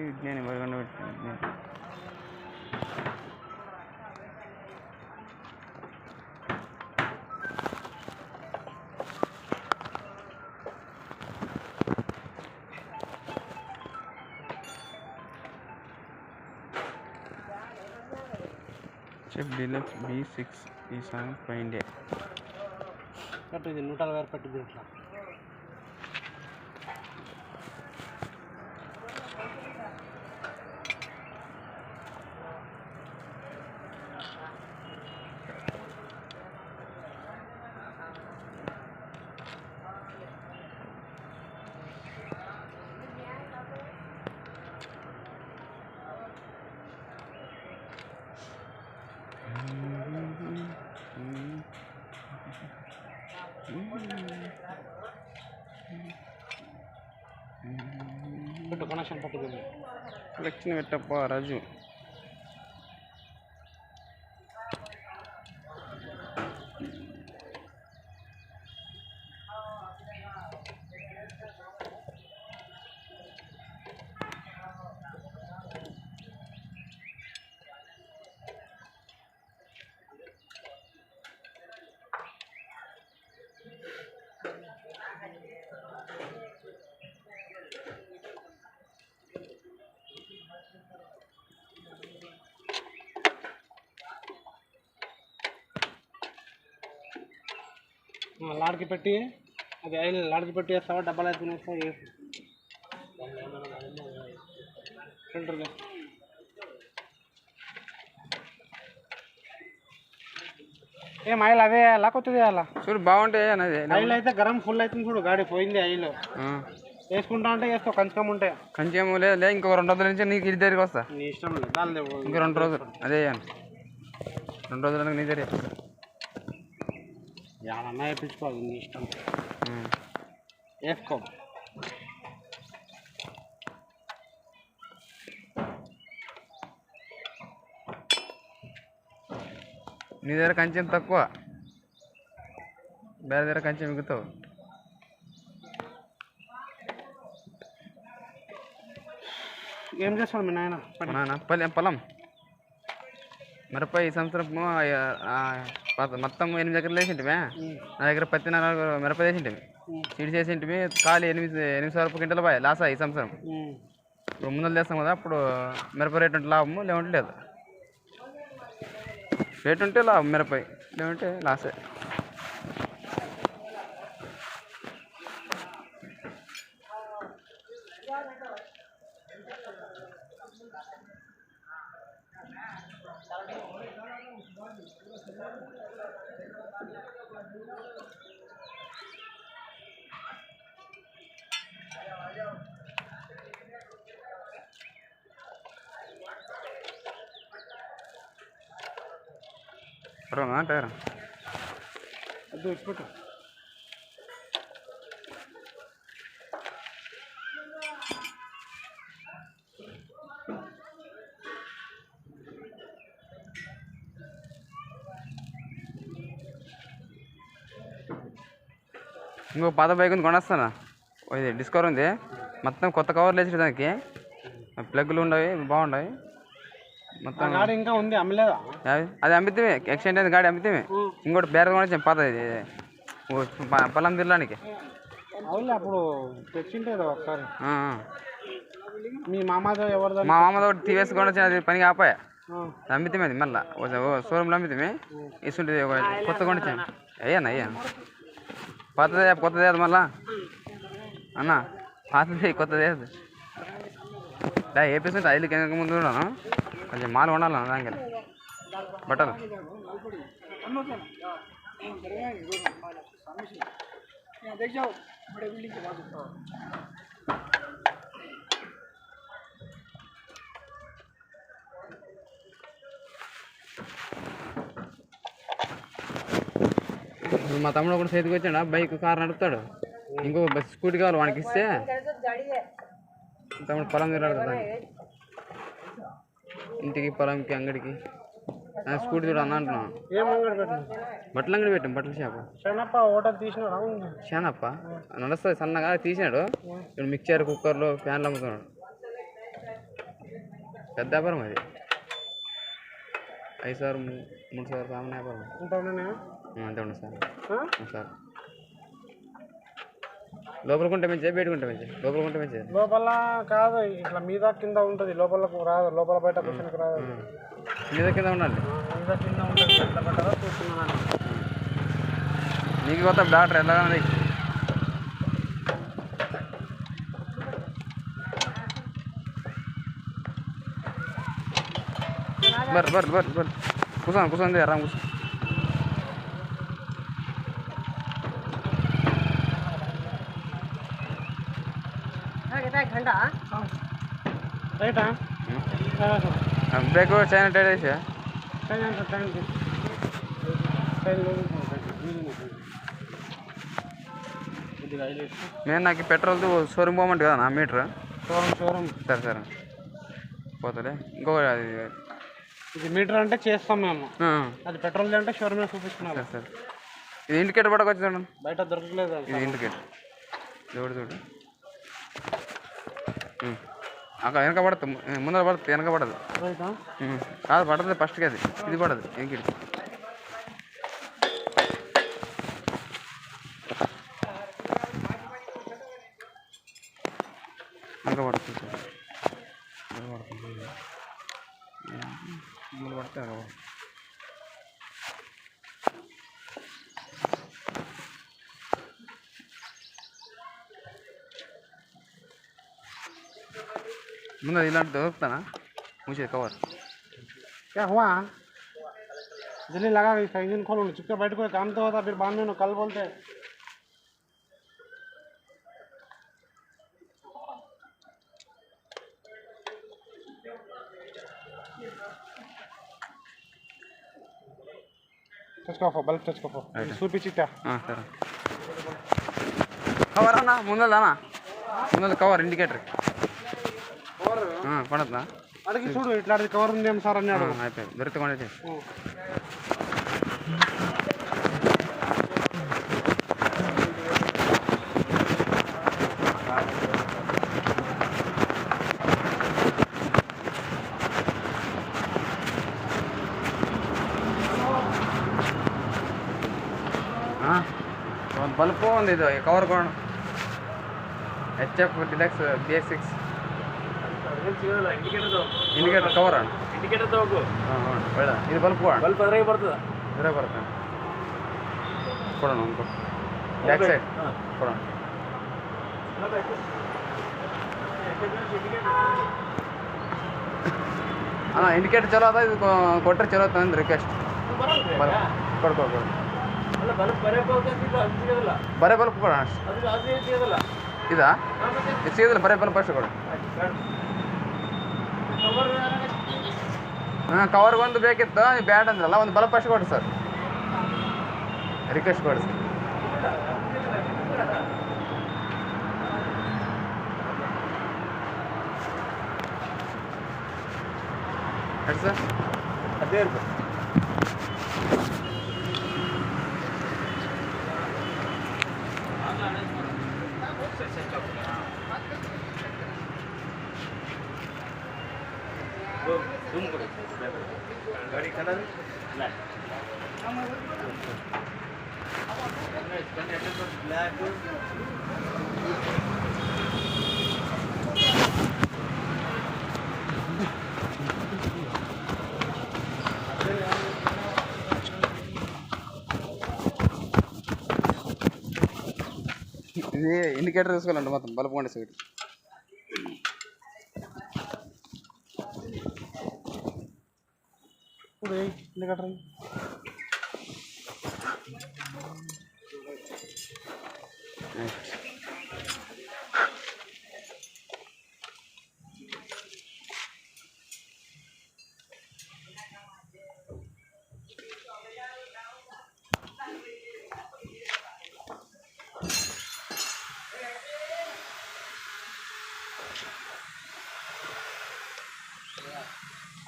విజ్ఞాని వరగండ పెట్టాను. Chef deluxe B6 ఈ song find ఇది 140 పట్టింది ఇట్లా. కనెక్షన్ పట్టుకుంది కలెక్షన్ పెట్టప్ప రాజు. లాడ్కి పెట్టి అది ఆయిల్ లాడ్కి పెట్టి వేస్తావా, డబ్బాలు వేసుకుని వేస్తావా? వేసి ఫిల్టర్గా ఏం ఆయిల్ అదే వేయాలా, కొత్తది వేయాలా? చూడు బాగుంటాయి అన్నది. ఆయిల్ అయితే గరం ఫుల్ అవుతుంది చూడు, గాడి పోయింది ఆయిల్. వేసుకుంటా అంటే వేస్తావు, కంచకం ఉంటాయి. కంచెము లేదు, ఇంకో 2 రోజుల నుంచి నీకు ఇంటి దగ్గరికి వస్తా. నీ ఇష్టం లేదు, దాని ఇంకో 2 రోజులు అదే 2 రోజులు నీ దగ్గర ఏమన్నా వేయించుకోవాలి, నీ ఇష్టం. వేసుకో. నీ దగ్గర కంచెం తక్కువ, వేరే దగ్గర కంచెం మిగుతావు. ఏం చేస్తాడు మీ నాయన? పొలం మిరప ఈ సంవత్సరం మొత్తం 8 ఎకరాలు వేసింటిమే. నా దగ్గర 14 మిరప వేసింటివి, సీడ్స్ వేసింటివి. ఖాళీ 8,000 క్వింటల్ పోయి లాసా ఈ సంవత్సరం. ఇప్పుడు ముందలు చేస్తాం కదా, అప్పుడు మిరప రేటు ఉంటే లాభము, లేవంటే లేదు. రేటు ఉంటే లాభం మిరప, లేవంటే లాసే. టైర్ అది ఇచ్చిపెట్టు. ఇంకో పాత బైక్ ఉంది, కొనేస్తాను. ఇది డిస్కవర్ ఉంది, మొత్తం కొత్త కవర్లు వేసి దానికి ప్లగ్లు ఉండవి, బాగుండవి మొత్తం. గాడి ఇంకా ఉంది, అమ్మలేదా? అది అమ్మితే ఎక్స్టెండ్ అయింది గాడి, అమ్మితే ఇంకోటి బేర కూడా పాత ఇది పొలం తిరగడానికి. అవునులే, అప్పుడు తెచ్చింటే ఒకసారి. మీ మామతో ఎవరిదో? మా మామతో టీవీఎస్ కూడా వచ్చిన, అది పనికి ఆపాయా, అమ్మితే అది మళ్ళీ షోరూమ్లో అమ్మితే ఇస్తుంటే కొత్త కొనిచ్చాను. అయ్యా కొత్తదే అది మళ్ళా అన్న, పాతది కొత్తదే అది. ఏ పీస్ ఉంటే 5 కింద ముందు కూడా కొంచెం మాలు ఉండాలి దానికి బట్టలు. మా తమ్ముడు కూడా చేతికి వచ్చాడు, బైక్ కార్ నడుపుతాడు. ఇంకో స్కూటీ కావాలి వానికి ఇస్తే తమ్ముడు పొలం తిరగదు ఇంటికి పొలంకి అంగడికి స్కూటీ చూడ అన్న అంటున్నాను. ఏం అంగడి పెట్టింది? బట్టలు అంగడి పెట్టాం, బట్టల షాపు. శనప్ప హోటల్ తీసినాడు. షానప్ప నడుస్తుంది సన్నగా తీసినాడు. ఇప్పుడు మిక్చర్, కుక్కర్లు, ఫ్యాన్లు అమ్ముతున్నాడు. పెద్ద వ్యాపారం అది. 5,000 3,000 సామాన్ వ్యాపారం. అంతే ఉండదు సార్. లోపలికుంటే మంచిది, బయటకుంటే మంచిది. లోపలికుంటే మంచిది. లోపల కాదు, ఇట్లా మీద కింద ఉంటుంది. లోపలకు రాదు, లోపల బయట కూర్చొనికి రాదు. మీద కింద ఉండాలి. మీద కింద ఉంటుంది. ఎట్లా పెట్టాలో చూస్తున్నాను. నీకు కొత్త డాక్టర్ ఎలాగన్నది? బర్ కూర్చోండి ఆరాం కూర్చో. బ్రేక్ చైన్ టైట్ వేసా. నేను నాకు పెట్రోల్ షోరూమ్ పోమంటే కదా నా మీటర్. షోరూమ్ సరే పోతుంది. ఇంకో అది ఇది మీటర్ అంటే చేస్తాం మేము. అది పెట్రోల్ అంటే షోరూమ్ చూపిస్తున్నాం. సార్ ఇది ఇండికేటర్ పడక వచ్చి చూడండి, బయట దొరకలేదు. ఇది ఇండికేటర్ చూడు. అక్కడ వెనక పడుతుంది, ముందర పడుతుంది, వెనక పడదు. కాదు పడుతుంది ఫస్ట్కి, అది ఇది పడదు వెనకిడి. వెనక పడుతుంది పడితే ముందు ఇలాంటి దొరుకుతానా मुझे कवर क्या हुआ? जल्दी लगा इसका इंजन खोलो, चुपके बैठ कोई काम तो होता, फिर बाद में कल बोलते। टच का बल्ब टच का सूपी चिट्टा సరే కవర్ అన్న ముందర కవర్ ఇండికేటర్ పడద్దా? అడిగి చూడు, ఇట్లాంటి కవర్ ఉంది ఏం సార్ అన్నాడు. అయిపోయింది, దొరుకుతుంది. బల్బ్ ఉంది, ఇది కవర్ కూడా HF Deluxe BS6 indicator cover అన్న. ఇది బల్బ్ పడుతుంది చూడండి ఇంకో బ్యాక్ సైడ్ చూడండి. ఇండికేటర్ చలో అదా, ఇది కొట్టర్ చలో అవుతుంది రిక్వెస్ట్. ಬರೇ ಬಲ್ಪ್ ಕೊಡ ಇದಾ ಇದು ಸಿಗೋದಿಲ್ಲ, ಬರೇ ಬಲ್ಪ್ ಅಷ್ಟೇ ಕೊಡು. ಕವರ್ಗೆ ಒಂದು ಬೇಕಿತ್ತು, ನೀವು ಬ್ಯಾಡ್ ಅಂದ್ರಲ್ಲ, ಒಂದು ಬಲ್ಪ್ ಅಷ್ಟೇ ಕೊಡಿ ಸರ್, ರಿಕ್ವೆಸ್ಟ್ ಕೊಡಿ ಸರ್. ಎಷ್ಟು ಸರ್? 15 ರೂಪಾಯಿ. गाड़ी कलर ब्लैक ఇది ఇండికేటర్ తీసుకోవాలండి, మొత్తం బల్బ్ కొండ సైడ్. ఇండికేటర్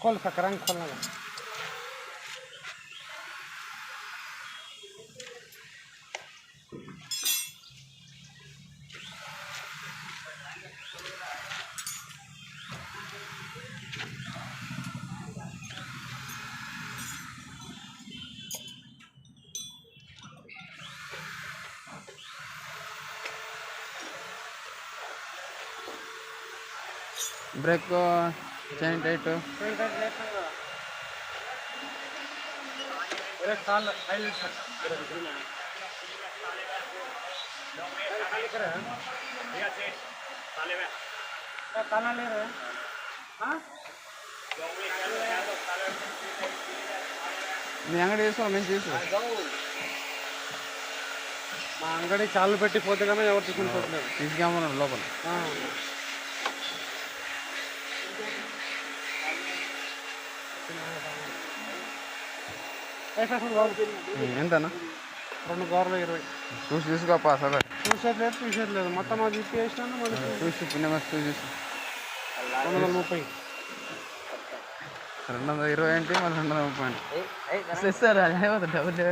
खोल सकरंग खोलना है। బ్రేక్ చైన్ టైట్ एक साल हाईलाइट ताला ले रहे हैं हाँ మీ అంగడి తీసుకో మేము తీసుకో మా అంగడి చాలు పెట్టి పోతే కానీ ఎవరు తీసుకుంటున్నారు తీసుకెమ్మన్నాడు లోపల ఎంతనా 2 గోర్లు 20 చూసి తీసుకోపా సరే చూసేది లేదు మొత్తం అది ఇప్పి వేసినాను మళ్ళీ చూసి పుణ్యమ చూసి 230 220 ఏంటి మళ్ళీ 230 సార్ అదే డబ్బులు